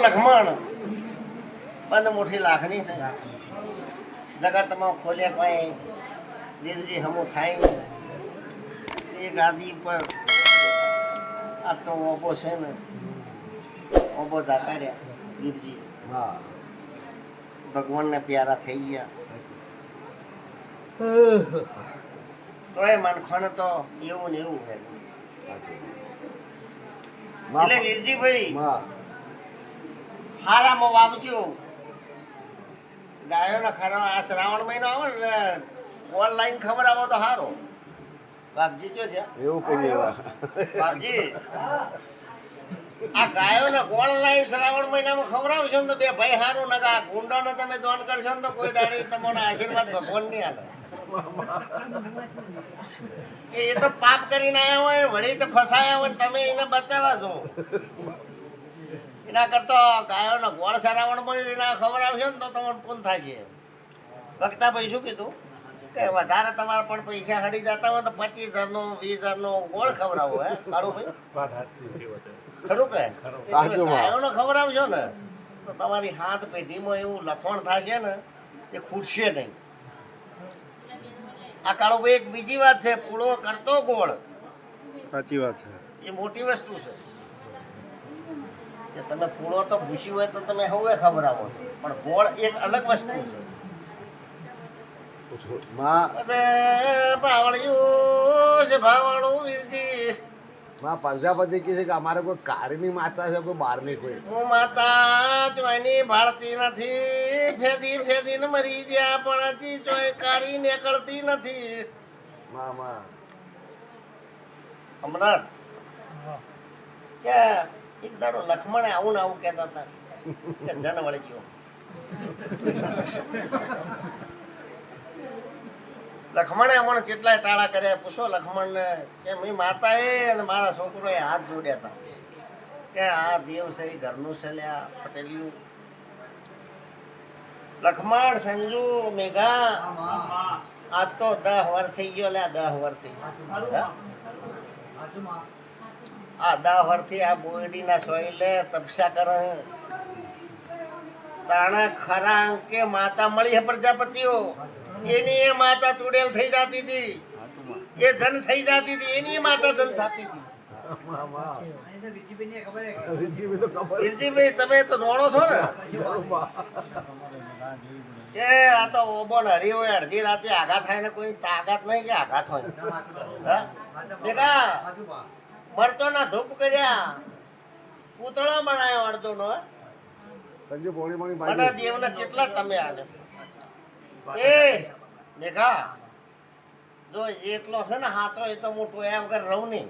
લખમણ બંધ મોટી લાખની છે જગતમાં ખોલે કોઈ દિલજી હમું થાય ને એ ગાદી પર આ તો ઓબો છે ને ઓબો જાતા રહ્યા દિલજી ભગવાનને પ્યારા થઈ ગયા તો એ મનખણ તો એવું ને એવું છે એટલે વીરજીભાઈ હારામાં વાવજો ગાયોના ખરા આ શ્રાવણ મહિનો આવે ને ઓનલાઈન ખબર આવો તો સારો વાઘજી ચો છે એવું કહીએ વાઘજી આ ગાયોને ઓનલાઈન શ્રાવણ મહિનામાં ખવડાવશો ને તો બે ભાઈ સારું ને આ ગુંડોને તમે દોન કરશો ને તો કોઈ દાડી તમને આશીર્વાદ ભગવાન નહીં આલે એ તો પાપ કરીને આવ્યા હોય વળી તો ફસાયા હોય તમે એને બચાવવા છો એના કરતા ગાયોનો ગોળ સરાવણ એના ખબર આવશે ને તો તમારે પૂન થશે વક્તા ભાઈ શું કીધું કે વધારે તમારે પણ પૈસા હડી જતા હોય તો 25,000 નો 20,000 નો ગોળ ખવડાવો હે કાળું ભાઈ ખરું કે ગાયોનો ખબર આવશો ને તો તમારી હાથ પેઢીમાં એવું લખણ થશે ને એ ખૂટશે નહીં આ કાળો ભાઈ એક બીજી વાત છે પૂળો કરતો ગોળ સાચી વાત છે એ મોટી વસ્તુ છે કે તમે પૂળો તો ભૂસી હોય તો તમે હવે ખબર આવો પણ ગોળ એક અલગ વસ્તુ છે ભાવળિયું છે ભાવળું વીરજી માં પ્રજાપતિ કહે છે કે અમારે કોઈ કારની માતા છે કોઈ બહારની કોઈ હું માતા ચોયની ભાળતી નથી ફેદી ફેદીને મરી ગયા પણ હજી ચોય કારી નીકળતી નથી હમણાં કે એક દાડો લક્ષ્મણે આવું ને આવું કહેતા હતા કે જન વળી ગયો લક્ષ્મણે અમને કેટલાય ટાળા કર્યા પૂછો લક્ષ્મણને કે મેં માતાએ અને મારા છોકરોએ હાથ જોડ્યા હતા કે આ દેવ છે એ ઘરનું છે લ્યા પટેલિયું લક્ષ્મણ સંજુ મેઘા આજ તો 10 વર્ષ થઈ ગયો લ્યા 10 વર્ષ થઈ ગયો આ 10 વર્ષથી આ બોયડીના સોયલે તપસ્યા કરે તાણે ખરા અંકે માતા મળી હે પ્રજાપતિઓ એની એ માતા ચૂડેલ થઈ જતી હતી એ જન થઈ જતી હતી એની માતા જન થતી હતી વીરજીભાઈ તમે તો જાણો છો ને કે આ તો ઓબો હરી હોય અડધી રાતે આઘાત થાય ને કોઈ તાકાત નહીં કે આઘાત હોય મરતો ના ધૂપ કર્યા પૂતળો બનાવ્યો અડધો નો મને દેવના કેટલા તમે આલે એ મેઘા જો એટલો છે ને હાથો એ તો મોટો એ વગર રહું નહીં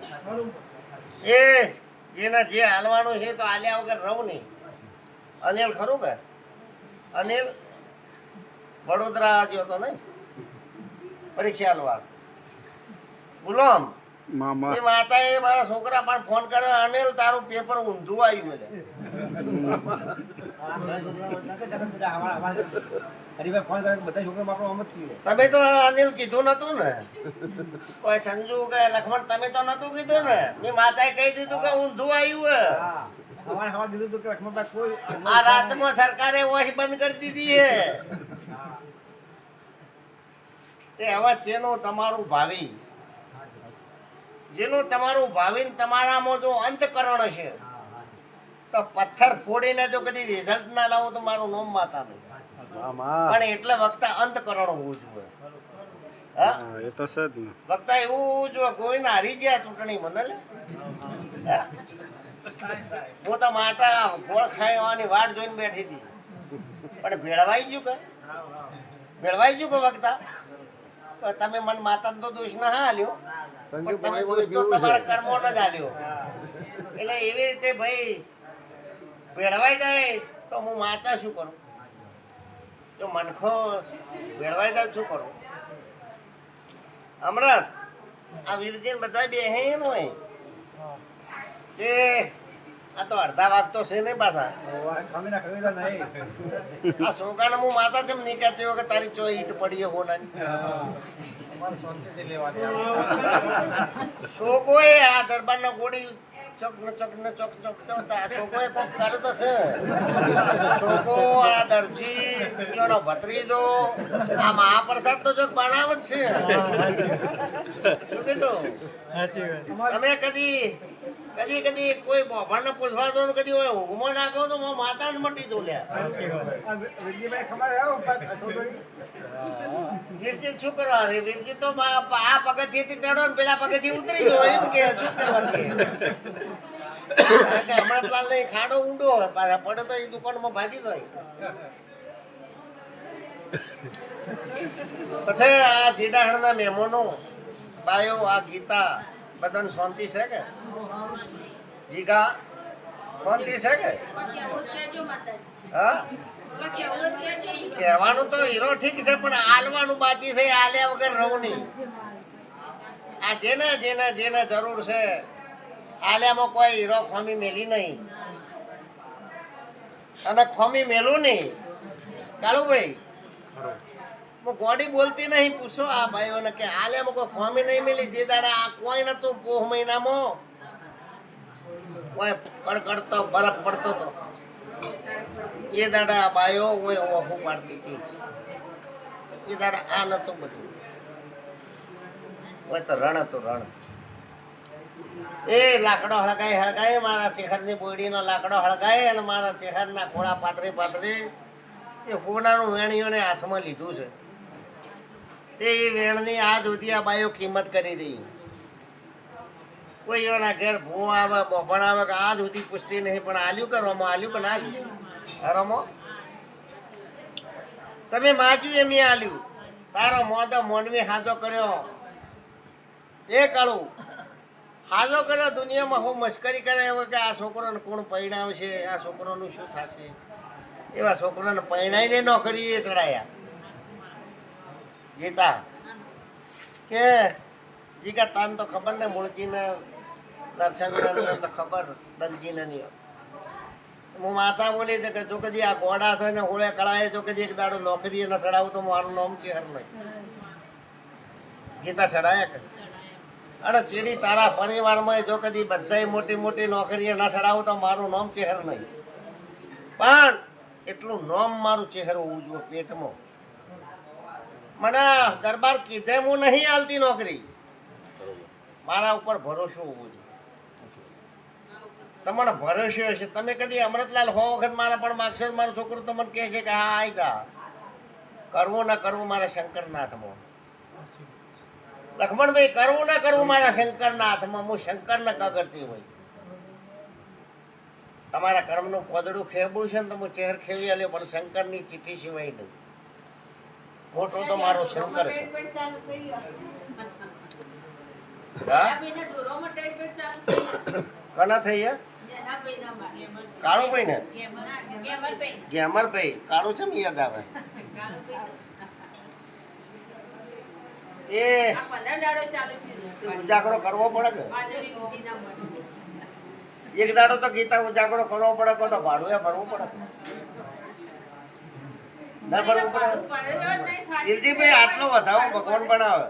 એ જેને જે હાલવાનું છે તો હાલ્યા વગર રહું નહીં અનિલ ખરું કે અનિલ વડોદરા જ્યો તો નહીં પરીક્ષા હાલવા ગુલામ એ માતાએ મારા છોકરા પણ ફોન કર્યો અનિલ તારું પેપર ઊંધું આવ્યું એટલે તમે તો અનિલ કીધું નતું ને કોઈ સંજુ કે લક્ષ્મણ તમે તો નતું કીધું ને મેં માતાએ કહી દીધું કે ઊંધું આવ્યું આ રાતમાં સરકારે વોશ બંધ કરી દીધી છે તે હવે જેનું તમારું ભાવિ જેનું તમારું ભાવિ તમારામાં જો અંતકરણ છે તો પથ્થર ફોડીને જો કદી રિઝલ્ટ ના લાવો તો મારું નામ માતા નહીં પણ એટલે વક્તા અંતકરણ હોવું જોઈએ એ તો છે જ ને વક્તા એવું જો ગોવિંદ હારી ગયા ચૂંટણી મને હું તો માતા ગોળ ખાવાની વાટ જોઈને બેઠી હતી પણ ભેળવાઈ ગયું કે વક્તા તમે મન માતા તો દોષ ના હાલ્યો પણ તમે દોષ તો તમારા કર્મો ન જ હાલ્યો એટલે એવી રીતે ભાઈ ભેળવાઈ જાય તો હું માતા શું કરું જો મનખો ભેળવાઈ જાય શું કરું હમણાં આ વીરજી બધા બેહે હોય કે આ તો અડધા વાગ તો છે નહીં પાછા આ છોકરાને હું માતા જેમ નહીં કહેતી હોય કે તારી ચો ઈટ પડી હોનાની છોકરોએ આ દરબારના ગોળી ચોક ને ચોક આ છોકરો કોક કરતો છે. છોકરો આ દરજી એનો ભત્રીજો આ મહાપ્રસાદ તો જો બનાવ જ છે. શું કીધું તમે કદી કોઈ બોભાને પૂછવા દો ને કદી ઊંઘમાં નાખો તો માતા ને મટી દો લ્યા. વીરજી શું કરવા રે? વીરજી તો આ પગથિયેથી ચડો ને પેલા પગથિયે ઉતરી ગયો એમ કે શું કરવાનું? હમણાં પેલા લઈ ખાડો ઊંડો પાછા પડે તો એ દુકાનમાં ભાજી જાય. પછી આ જીડાહણના મહેમાનો બાયો આ ગીતા બધાને શાંતિ છે કે? જીગા શાંતિ છે કે? હા કહેવાનું તો હીરો ઠીક છે પણ આલવાનું બાકી છે. આલ્યા વગર રહું નહીં. આ જેને જરૂર છે આલ્યામાં કોઈ હીરો ખોમી મેલી નહીં અને ખોમી મેલું નહીં. કાળુભાઈ હું ગોડી બોલતી નહીં. પૂછો આ ભાઈઓને કે આલ્યામાં કોઈ ખોમી નહીં મેલી. જે દાડા આ કોઈ નતું પોહ મહિનામાં કોઈ કડકડતો બરફ પડતો હતો એ દાડા આ બાયો હોય ઓહું પાડતી હતી. એ દાડા આ નતું બધું હોય તો રણ હતું રણ. એ લાકડો હળગાય મારા ચેહરની બોડીનો લાકડો હળગાય અને મારા ચેહરના ખોળા પાતરી એ હોનાનું વેણીઓને હાથમાં લીધું છે. તે એ વેણની આ સુધી આ બાયો કિંમત કરી રહી. કોઈ એના ઘેર ભૂ આવે બોફણ આવે કે આ સુધી પૂછતી નહીં પણ આલ્યું કરવામાં આલ્યું પણ આલ્યું. રમો તમે માજ્યું એમ આલ્યું. તારો મોદો મોનવી હાજો કર્યો. એ કાળું હાજો કર્યો. દુનિયામાં હું મશ્કરી કરે હવે કે આ છોકરોને કોણ પરણાવશે, આ છોકરોનું શું થશે. એવા છોકરાને પરણાઈને નોકરીએ ચડાયા. ગીતા કે જીગા તાન તો ખબર ને મૂળજીને દર્શન તો ખબર દલજીને નહીં. હું માતા બોલી કે જો કદી આ ગોડા છે ને હોળે કળાએ જો કદી એક દાડો નોકરી ન ચડાવું તો મારું નામ ચેહર નહીં. ગીતા ચડાયા કે અને ચીડી તારા પરિવારમાં જો કદી બધાય મોટી નોકરીએ ના ચડાવું તો મારું નામ ચેહર નહીં. પણ એટલું નામ મારું ચેહર હોવું જોઈએ પેટમાં. મને દરબાર કીધે હું નહીં આલતી નોકરી. મારા ઉપર ભરોસો હોવો જોઈએ. તમને ભરોસો હશે. તમે કદી અમૃતલાલ હો વખત મારા પણ માગશો. મારું છોકરું તમને કહે છે કે હા આઈ જા. કરવું ના કરવું મારા શંકરના હાથમાં. લક્ષ્મણભાઈ કરવું ના કરવું મારા શંકરના હાથમાં. હું શંકરને કગરતી હોય. તમારા કર્મનું કોદડું ખેવું છે ને તો હું ચહેર ખેવી આલ્યો પણ શંકરની ચિઠ્ઠી સિવાય નહીં. મોટો તો મારો શંકર છે. કના થઈ કાળુભાઈ ને ગેમરભાઈ. કાળું છે ને યાદ આવે. એ ઉજાગરો કરવો પડે કે એક દાડો તો ગીતા ઉજાગરો કરવો પડે તો ભાડું ભરવું પડે ના ભરવું પડે. ઈરજીભાઈ આટલો વધાવો ભગવાન બનાવે.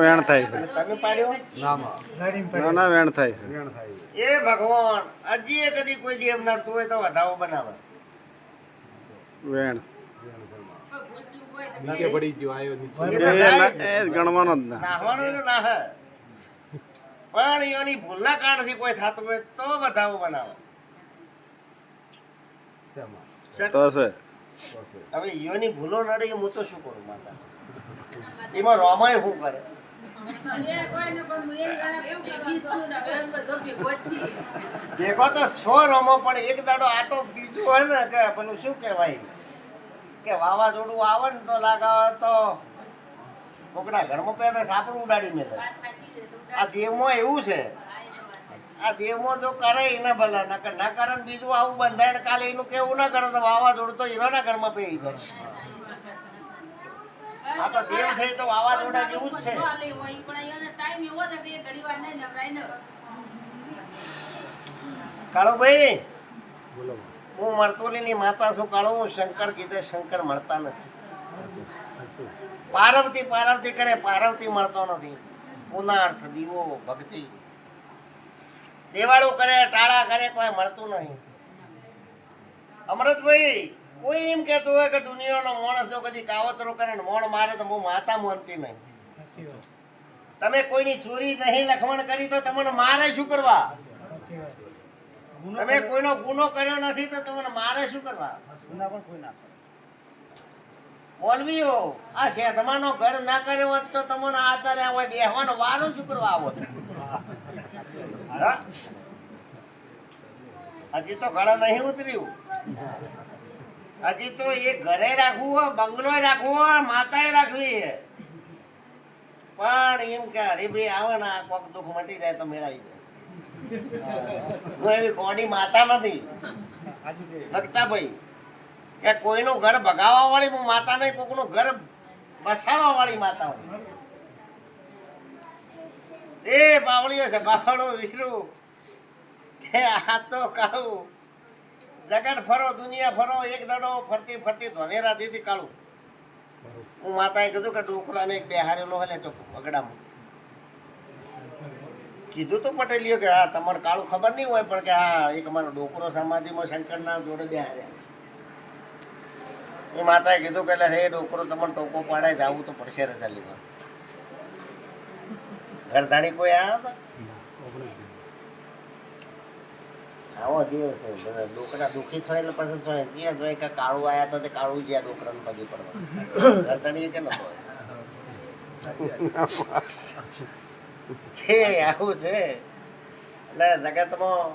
વેણ થાય છે. તમે પાડ્યો ના વેણ થાય છે. એ ભગવાન હજી એ કદી કોઈ દેવ નડતું હોય તો વધાવો બનાવે. વેણ નીચે પડી ગયો આવ્યો નીચે. એ ગણવાનો જ ના. નાહવાનું તો નાહે પણ એની ભૂલના કારણથી કોઈ થતું હોય તો વધાવો બનાવે. તો છે હવે ઈયોની ભૂલો નડે એ હું તો શું કરું માતા. એમાં રોમાય શું કરે. દેખો તો 100 રોમો પણ એક દાડો આ તો બીજું હોય ને કે પેલું શું કહેવાય કે વાવાઝોડું આવે ને તો લાગાવે તો કોકના ઘરમાં પહેલા સાપડું ઉડાડી મેલે. આ દેવમાં એવું છે. આ દેવમાં જો કરે એને ભલે ના કરે ને બીજું આવું બંધાય ને કાલે એનું કેવું ના કરે તો વાવાઝોડું તો હીરાના ઘરમાં પેઈ જાય. આ તો દેવ છે તો વાવાઝોડા જેવું જ છે. કાળુભાઈ હું મરતોલીની માતા છું. કાળુ હું શંકર કીધે શંકર મળતા નથી. પાર્વતી પાર્વતી કરે, પાર્વતી મળતો નથી. પુનાર્થ દીવો ભક્તિ, દેવાળું કરે, ટાળા કરે, કોઈ મળતું નહીં. અમૃતભાઈ, કોઈ એમ કહેતું હોય કે દુનિયાનો માણસ જો કદી કાવતરો કરે ને મોણ મારે તો હું માતા માનતી નહીં. તમે કોઈની ચોરી નહીં લખમણ કરી તો તમને મારે શું કરવા? તમે કોઈનો ગુનો કર્યો નથી તો તમને મારે શું કરવા? મોલવીઓ, આ શેધમાનો ઘર ના કર્યો હોત તો તમને આધારે હોય બેહવાનો વારો શું કરવા આવો? હજી તો ઘણા નહીં ઉતર્યું. હજી તો એ ઘરે રાખવું હોય, બંગલો રાખવો હોય, માતાએ રાખવી છે. પણ એમ કે હરીભાઈ આવે ને આ કોક દુઃખ મટી જાય તો મેળાઈ જાય. હું એવી કોડી માતા નથી સત્તાભાઈ કે કોઈનું ઘર ભગાવવા વાળી હું માતા નહીં, કોકનું ઘર બસાવવા વાળી માતા હોય. એ બાવળીઓ છે, બાવળો વીરું કે આ તો કાળું જગત ફરો, દુનિયા ફરો, એક દડો ફરતી ફરતી ધોનેરા દીધી કાળું. હું માતાએ કીધું કે ડોકરાને એક બેહારેલો હલે તો બગડામાં કીધું તો પટેલીઓ કે હા તમારે કાળું ખબર નહીં હોય પણ કે હા એક અમારો ડોકરો સમાધિમાં શંકરના જોડે બેહાર્યા. એ માતાએ કીધું કે હે ડોકરો તમને ટોકો પાડે જવું તો પડશે રજા લેવા. ઘરધાણી કોઈ આવ્યા હતા? આવો દિવસ છે. ડોકરા દુઃખી થાય એટલે પછી ત્યાં જોઈએ કે કાળું આવ્યા તો તે કાળું જ્યાં ડોકરાને પગે પડવા. ઘરધાણી કે નતો છે આવું છે. એટલે જગતમાં